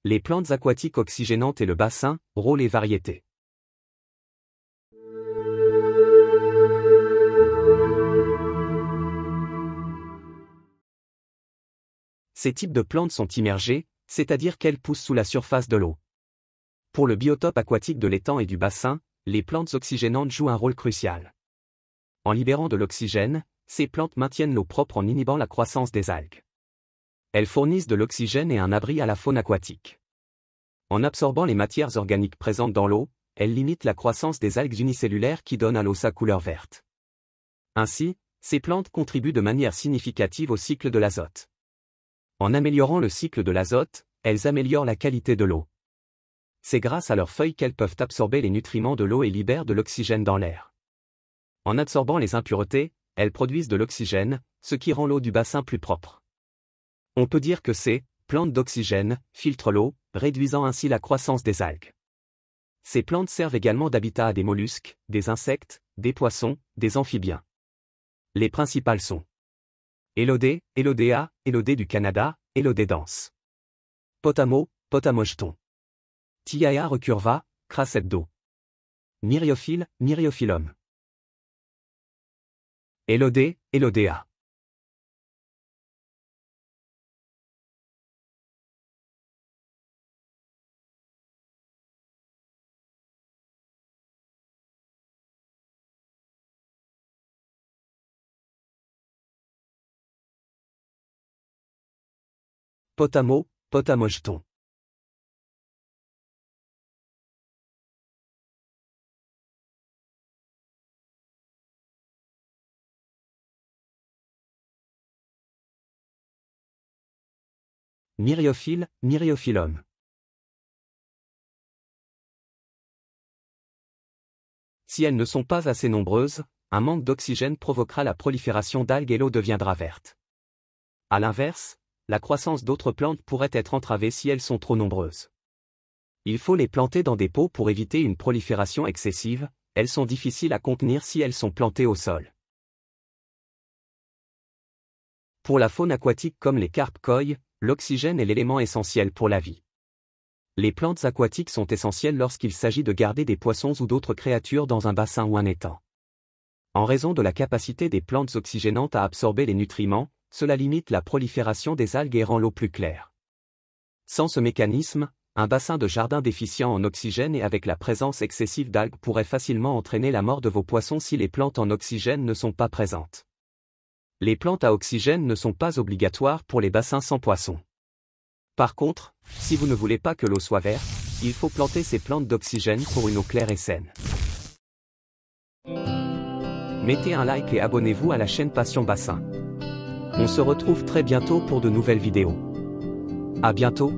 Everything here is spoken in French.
Les plantes aquatiques oxygénantes et le bassin, rôle et variété. Ces types de plantes sont immergées, c'est-à-dire qu'elles poussent sous la surface de l'eau. Pour le biotope aquatique de l'étang et du bassin, les plantes oxygénantes jouent un rôle crucial. En libérant de l'oxygène, ces plantes maintiennent l'eau propre en inhibant la croissance des algues. Elles fournissent de l'oxygène et un abri à la faune aquatique. En absorbant les matières organiques présentes dans l'eau, elles limitent la croissance des algues unicellulaires qui donnent à l'eau sa couleur verte. Ainsi, ces plantes contribuent de manière significative au cycle de l'azote. En améliorant le cycle de l'azote, elles améliorent la qualité de l'eau. C'est grâce à leurs feuilles qu'elles peuvent absorber les nutriments de l'eau et libèrent de l'oxygène dans l'air. En absorbant les impuretés, elles produisent de l'oxygène, ce qui rend l'eau du bassin plus propre. On peut dire que ces plantes d'oxygène filtrent l'eau, réduisant ainsi la croissance des algues. Ces plantes servent également d'habitat à des mollusques, des insectes, des poissons, des amphibiens. Les principales sont Élodée, Elodea, Élodée du Canada, Élodée dense. Potamo, Potamojeton. Thiaea recurva, Crassette d'eau. Myriophylle, Myriophyllum. Élodée, Élodea. Potamo, Potamojeton. Myriophylle, Myriophyllum. Si elles ne sont pas assez nombreuses, un manque d'oxygène provoquera la prolifération d'algues et l'eau deviendra verte. À l'inverse, la croissance d'autres plantes pourrait être entravée si elles sont trop nombreuses. Il faut les planter dans des pots pour éviter une prolifération excessive, elles sont difficiles à contenir si elles sont plantées au sol. Pour la faune aquatique comme les carpes koi, l'oxygène est l'élément essentiel pour la vie. Les plantes aquatiques sont essentielles lorsqu'il s'agit de garder des poissons ou d'autres créatures dans un bassin ou un étang. En raison de la capacité des plantes oxygénantes à absorber les nutriments, cela limite la prolifération des algues et rend l'eau plus claire. Sans ce mécanisme, un bassin de jardin déficient en oxygène et avec la présence excessive d'algues pourrait facilement entraîner la mort de vos poissons si les plantes en oxygène ne sont pas présentes. Les plantes à oxygène ne sont pas obligatoires pour les bassins sans poissons. Par contre, si vous ne voulez pas que l'eau soit verte, il faut planter ces plantes d'oxygène pour une eau claire et saine. Mettez un like et abonnez-vous à la chaîne Passion Bassin. On se retrouve très bientôt pour de nouvelles vidéos. À bientôt.